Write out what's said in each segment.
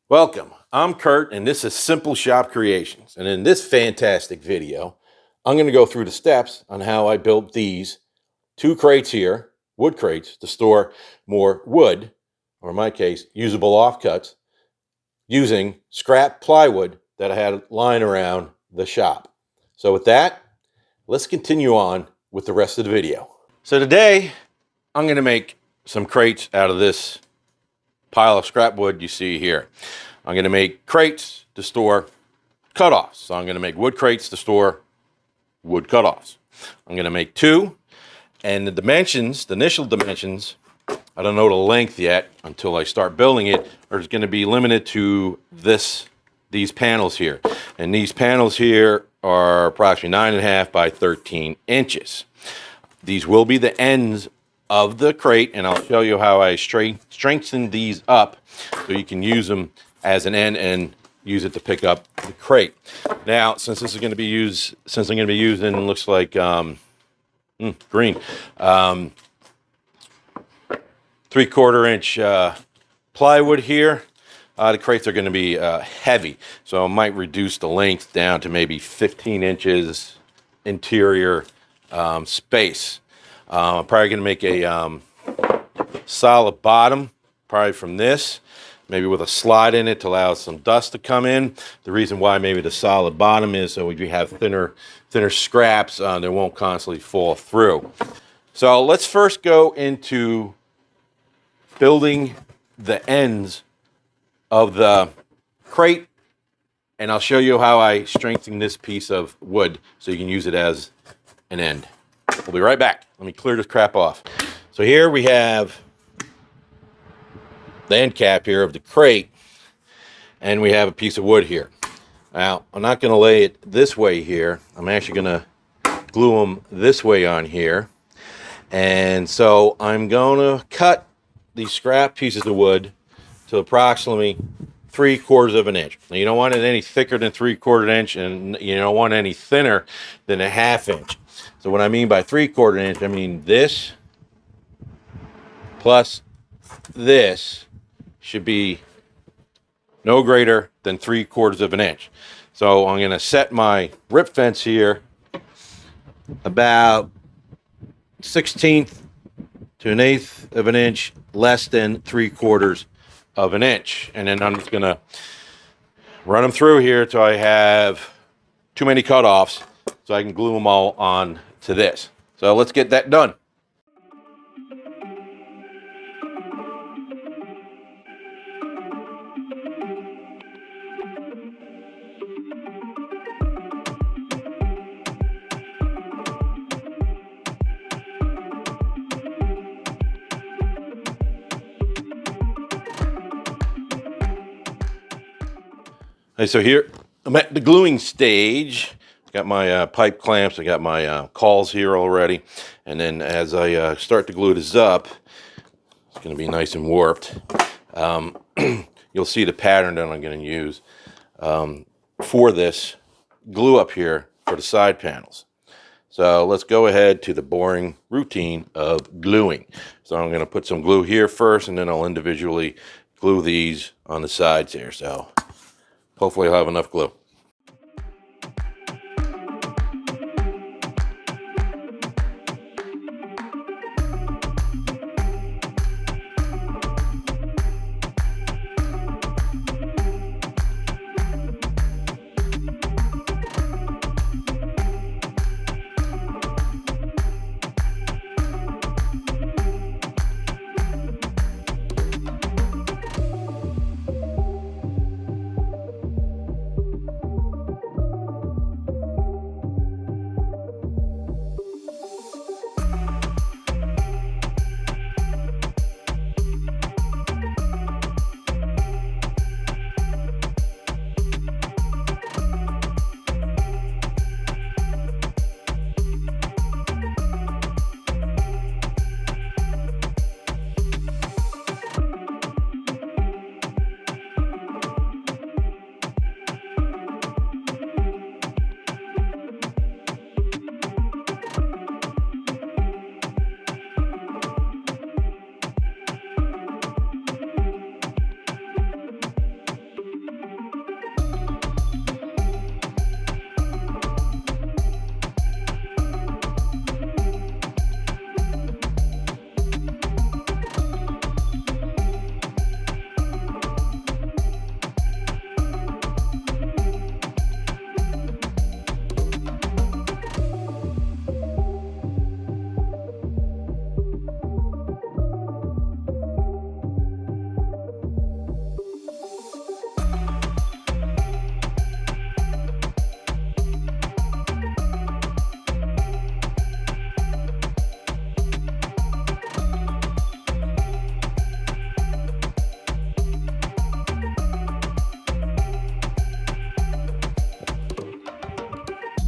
Welcome, I'm Kurt and this is Simple Shop Creations, and in this fantastic video I'm going to go through the steps on how I built these two crates here, wood crates, to store more wood, or in my case usable offcuts, using scrap plywood that I had lying around the shop. So with that, let's continue on with the rest of the video. So today I'm going to make some crates out of this pile of scrap wood you see here. I'm going to make crates to store cutoffs. So I'm going to make wood crates to store wood cutoffs. I'm going to make two, and the dimensions, the initial dimensions, I don't know the length yet until I start building it, are going to be limited to these panels here. And these panels here are approximately 9.5 by 13 inches. These will be the ends of the crate, and I'll show you how I strengthen these up so you can use them as an end and use it to pick up the crate. Now, since this is going to be used, since I'm going to be using, looks like green, 3/4 inch plywood here, the crates are going to be heavy, so I might reduce the length down to maybe 15 inches interior space. I'm probably going to make a solid bottom, probably from this, maybe with a slot in it to allow some dust to come in. The reason why maybe the solid bottom is so we have thinner scraps that won't constantly fall through. So let's first go into building the ends of the crate, and I'll show you how I strengthen this piece of wood so you can use it as an end. We'll be right back. Let me clear this crap off. So here we have the end cap here of the crate, and we have a piece of wood here. Now, I'm not going to lay it this way here. I'm actually going to glue them this way on here. And so I'm going to cut these scrap pieces of wood to approximately 3/4 of an inch. Now, you don't want it any thicker than 3/4 inch, and you don't want any thinner than a 1/2 inch. So what I mean by 3/4 inch, I mean this plus this should be no greater than 3/4 of an inch. So I'm going to set my rip fence here about 1/16 to 1/8 of an inch less than 3/4 of an inch. And then I'm just going to run them through here till I have too many cutoffs so I can glue them all on to this. So let's get that done. Okay, so here I'm at the gluing stage. Got my pipe clamps, I got my cawls here already, and then as I start to glue this up, it's going to be nice and warped. You'll see the pattern that I'm going to use for this glue up here for the side panels. So let's go ahead to the boring routine of gluing. So I'm going to put some glue here first, and then I'll individually glue these on the sides here. So hopefully I'll have enough glue.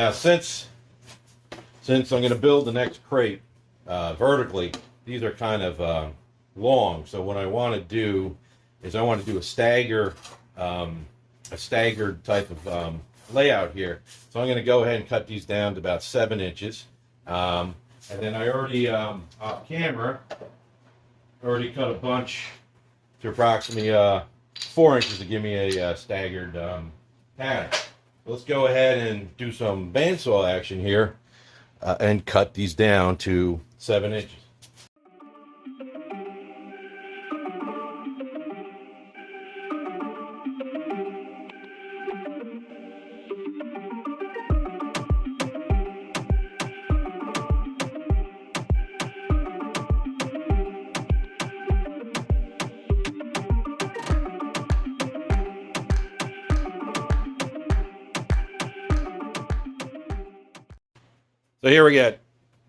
Now, since I'm going to build the next crate vertically, these are kind of long. So what I want to do is I want to do a staggered type of layout here. So I'm going to go ahead and cut these down to about 7 inches. And then I already, off camera, already cut a bunch to approximately 4 inches to give me a staggered pattern. Let's go ahead and do some bandsaw action here and cut these down to 7 inches. So here we got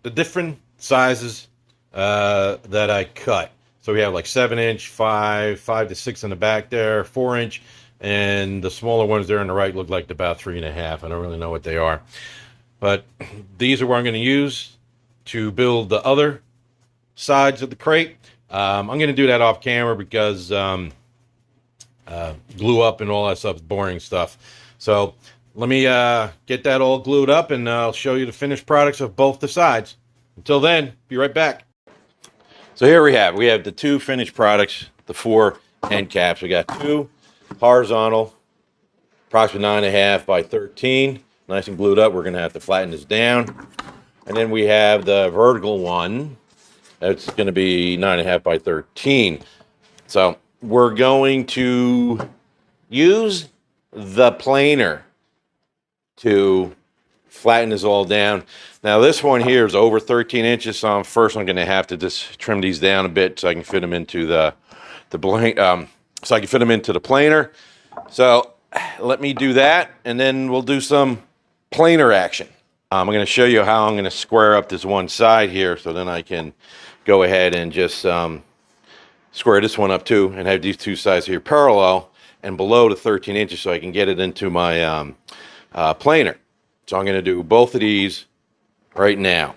the different sizes that I cut. So we have like 7 inch, 5 to 6 in the back there, 4 inch, and the smaller ones there on the right look like about 3.5. I don't really know what they are. But these are what I'm going to use to build the other sides of the crate. I'm going to do that off camera because glue up and all that stuff is boring stuff. So let me get that all glued up, and I'll show you the finished products of both the sides. Until then, be right back. So here we have the 2 finished products, the 4 end caps. We got 2 horizontal, approximately 9.5 by 13, nice and glued up. We're going to have to flatten this down. And then we have the vertical one. That's going to be 9.5 by 13. So we're going to use the planer to flatten this all down. Now this one here is over 13 inches, so first I'm going to have to just trim these down a bit so I can fit them into the planer. So let me do that, and then we'll do some planer action. I'm going to show you how I'm going to square up this one side here, so then I can go ahead and just square this one up too, and have these 2 sides here parallel and below the 13 inches, so I can get it into my planer. So I'm going to do both of these right now.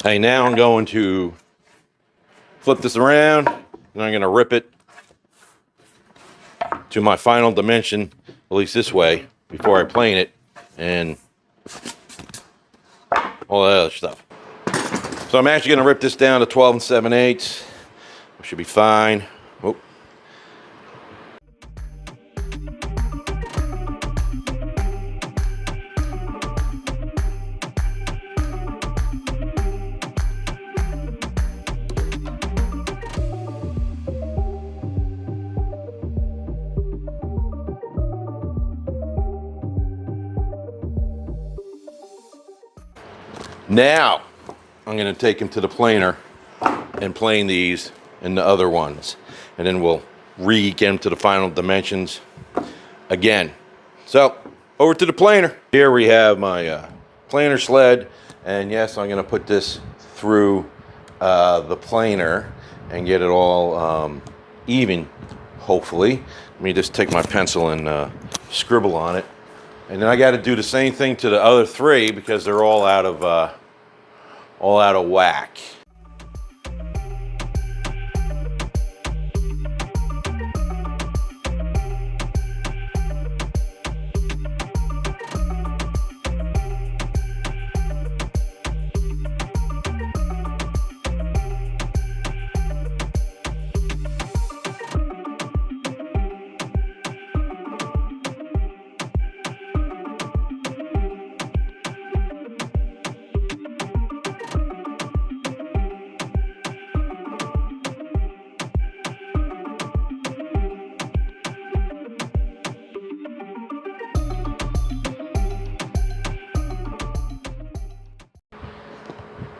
Hey, now I'm going to flip this around, and I'm going to rip it to my final dimension, at least this way, before I plane it, and all that other stuff. So I'm actually going to rip this down to 12 7/8. Should be fine. Oh. Now I'm going to take them to the planer and plane these and the other ones, and then we'll get them to the final dimensions again. So over to the planer. Here we have my planer sled, and yes, I'm going to put this through the planer and get it all even, hopefully. Let me just take my pencil and scribble on it, and then I got to do the same thing to the other 3 because they're all out of whack.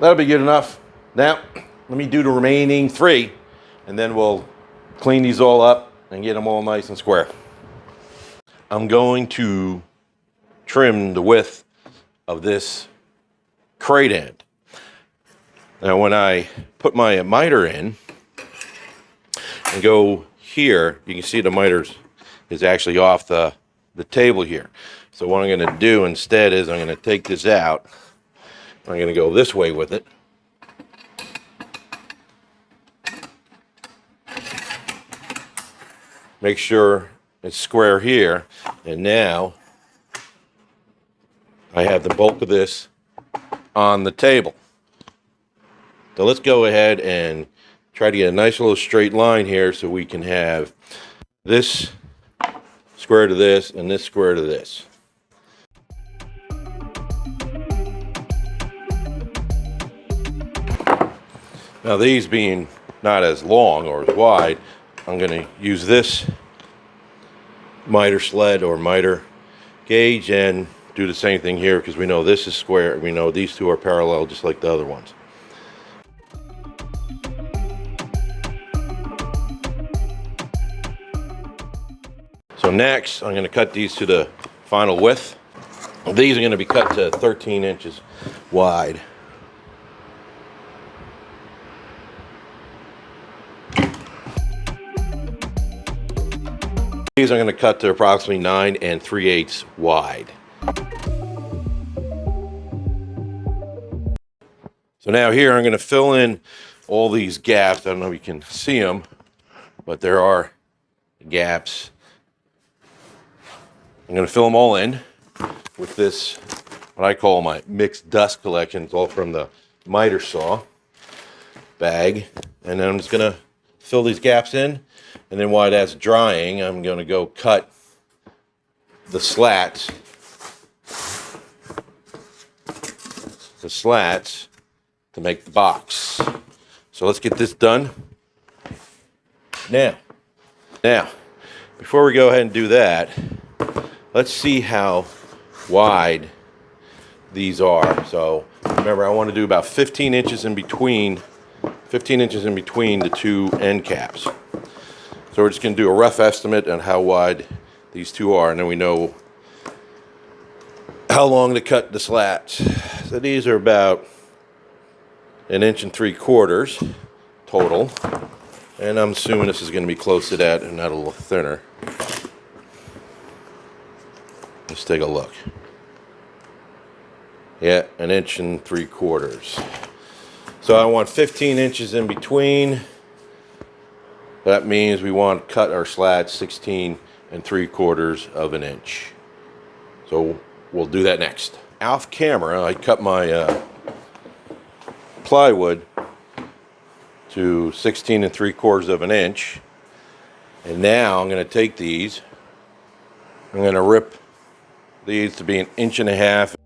That'll be good enough. Now, let me do the remaining 3, and then we'll clean these all up and get them all nice and square. I'm going to trim the width of this crate end. Now when I put my miter in and go here, you can see the miter is actually off the table here. So what I'm going to do instead is I'm going to take this out. I'm going to go this way with it. Make sure it's square here, and now I have the bulk of this on the table. So let's go ahead and try to get a nice little straight line here so we can have this square to this and this square to this. Now these being not as long or as wide, I'm going to use this miter sled or miter gauge and do the same thing here, because we know this is square. We know these two are parallel just like the other ones. So next, I'm going to cut these to the final width. These are going to be cut to 13 inches wide. These I'm going to cut to approximately 9 3/8 wide. So now here I'm going to fill in all these gaps. I don't know if you can see them, but there are gaps. I'm going to fill them all in with this, what I call my mixed dust collection. It's all from the miter saw bag. And then I'm just going to fill these gaps in. And then while that's drying, I'm going to go cut the slats. The slats to make the box. So let's get this done. Now, before we go ahead and do that, let's see how wide these are. So remember, I want to do about 15 inches in between the two end caps. So we're just going to do a rough estimate on how wide these two are, and then we know how long to cut the slats. So these are about 1 3/4 inches total, and I'm assuming this is going to be close to that and not a little thinner. Let's take a look. Yeah, 1 3/4 inches. So I want 15 inches in between. That means we want to cut our slats 16 3/4 inches. So we'll do that next. Off camera, I cut my plywood to 16 3/4 inches. And now I'm going to take these. I'm going to rip these to be 1.5 inches.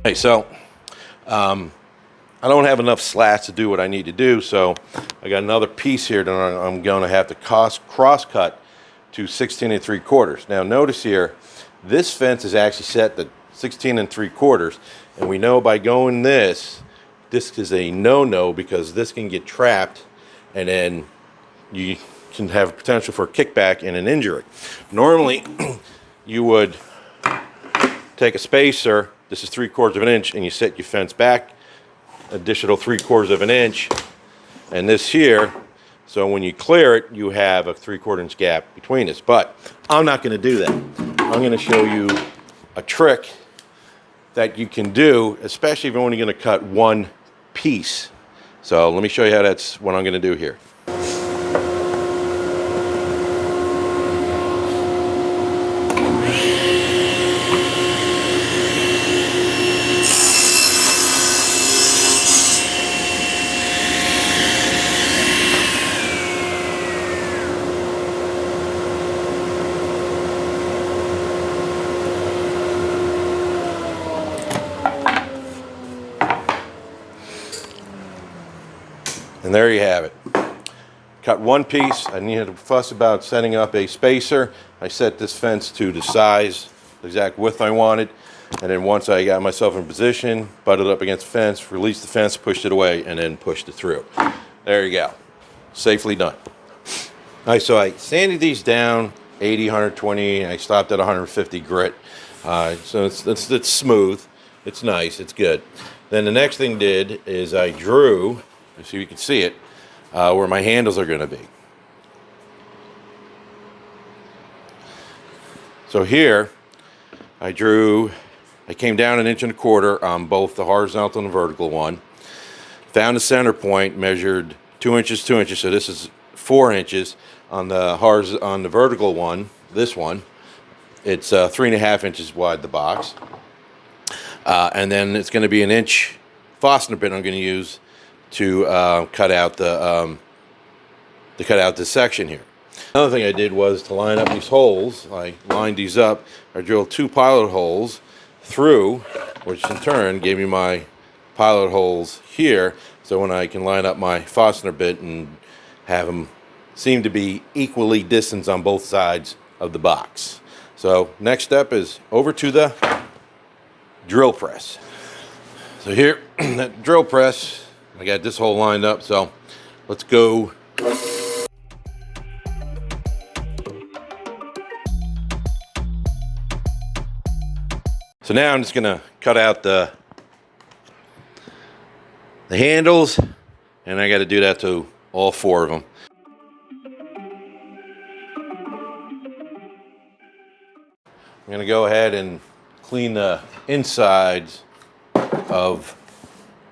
Hey, so I don't have enough slats to do what I need to do, so I got another piece here that I'm going to have to cross cut to 16 3/4 inches. Now notice here, this fence is actually set to 16 3/4 inches, and we know by going this is a no-no, because this can get trapped, and then you can have potential for a kickback and an injury. Normally, you would take a spacer. This is 3/4 inch, and you set your fence back additional 3/4 inch, and this here, so when you clear it, you have a 3/4 inch gap between us. But I'm not going to do that. I'm going to show you a trick that you can do, especially if you're only going to cut one piece. So let me show you how that's what I'm going to do here. And there you have it. Cut one piece. I needed to fuss about setting up a spacer. I set this fence to the size the exact width I wanted. And then once I got myself in position, butted up against the fence, released the fence, pushed it away, and then pushed it through. There you go. Safely done. All right, so I sanded these down 80, 120. I stopped at 150 grit. So it's smooth. It's nice. It's good. Then the next thing did is I drew, so you can see it, where my handles are going to be. So here, I came down 1.25 inches on both the horizontal and the vertical one. Found the center point, measured 2 inches, 2 inches. So this is 4 inches on the vertical one. This one, it's 3.5 inches wide, the box, and then it's going to be 1 inch Forstner bit I'm going to use to cut out this section here. Another thing I did was to line up these holes. I lined these up. I drilled 2 pilot holes through, which in turn gave me my pilot holes here, so when I can line up my Forstner bit and have them seem to be equally distanced on both sides of the box. So next step is over to the drill press. So here, that drill press, I got this hole lined up, so let's go. So now I'm just gonna cut out the handles, and I gotta do that to all 4 of them. I'm going to go ahead and clean the insides of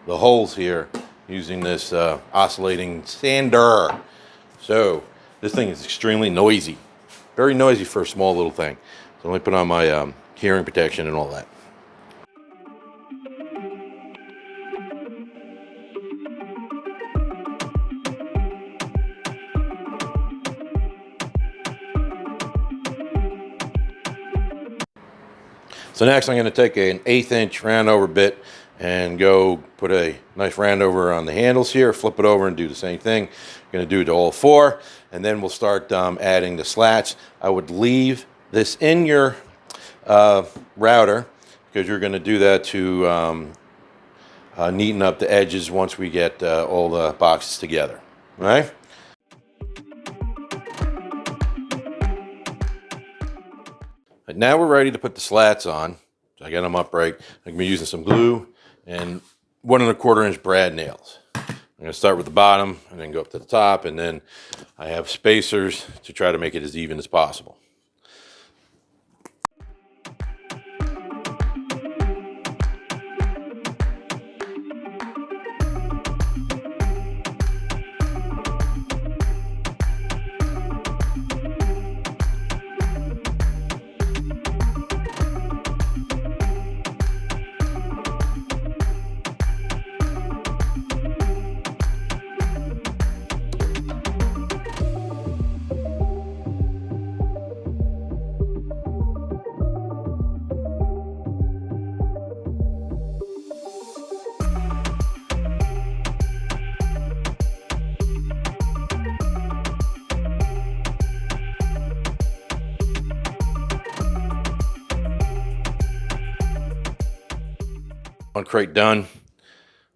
the holes here using this oscillating sander. So this thing is extremely noisy, very noisy for a small little thing. So let me put on my hearing protection and all that. So next I'm going to take an 1/8 inch round over bit and go put a nice round over on the handles here, flip it over and do the same thing. I'm going to do it to all 4, and then we'll start adding the slats. I would leave this in your router because you're going to do that to neaten up the edges once we get all the boxes together. All right? Now we're ready to put the slats on. So I got them upright. I'm going to be using some glue and 1 1/4 inch brad nails. I'm going to start with the bottom and then go up to the top, and then I have spacers to try to make it as even as possible. One crate done.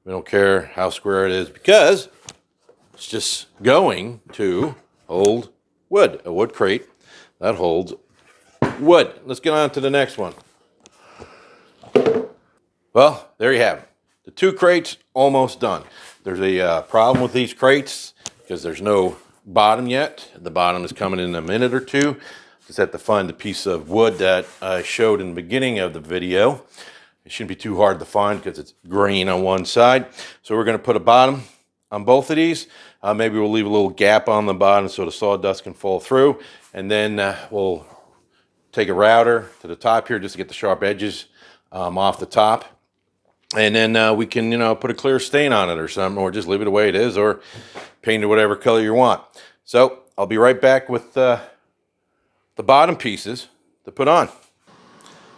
We don't care how square it is because it's just going to hold wood. A wood crate that holds wood. Let's get on to the next one. Well, there you have it. The 2 crates almost done. There's a problem with these crates because there's no bottom yet. The bottom is coming in a minute or 2. Just have to find the piece of wood that I showed in the beginning of the video. It shouldn't be too hard to find because it's green on one side. So we're going to put a bottom on both of these. Maybe we'll leave a little gap on the bottom so the sawdust can fall through. And then we'll take a router to the top here just to get the sharp edges off the top. And then we can, put a clear stain on it or something, or just leave it the way it is, or paint it whatever color you want. So I'll be right back with the bottom pieces to put on.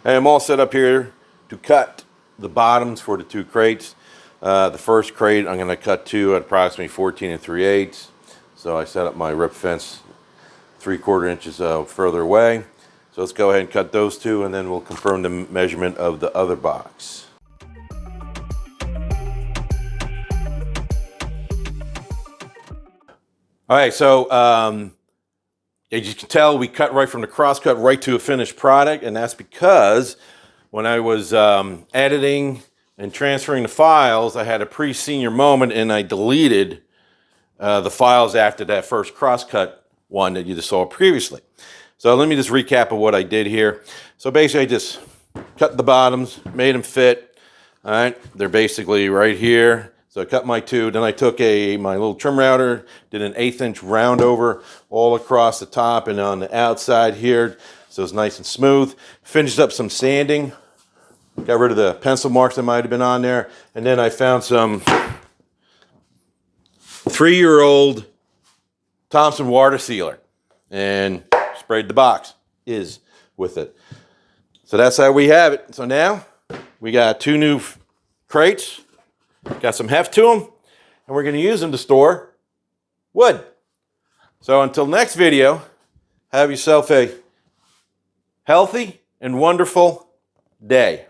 And I'm all set up here to cut the bottoms for the 2 crates. The first crate I'm going to cut to at approximately 14 3/8. So I set up my rip fence 3/4 inches further away. So So let's go ahead and cut those two, and then we'll confirm the measurement of the other box. All right, so as you can tell, we cut right from the crosscut right to a finished product, and that's because when I was editing and transferring the files, I had a pre-senior moment, and I deleted the files after that first crosscut one that you just saw previously. So let me just recap of what I did here. So basically, I just cut the bottoms, made them fit. All right, they're basically right here. So I cut my two, then I took my little trim router, did an 1/8 inch round over all across the top and on the outside here, so it's nice and smooth. Finished up some sanding, got rid of the pencil marks that might have been on there, and then I found some 3-year-old Thompson water sealer and sprayed the box with it. So that's how we have it. So now we got 2 new crates. Got some heft to them, and we're going to use them to store wood. So until next video, have yourself a healthy and wonderful day.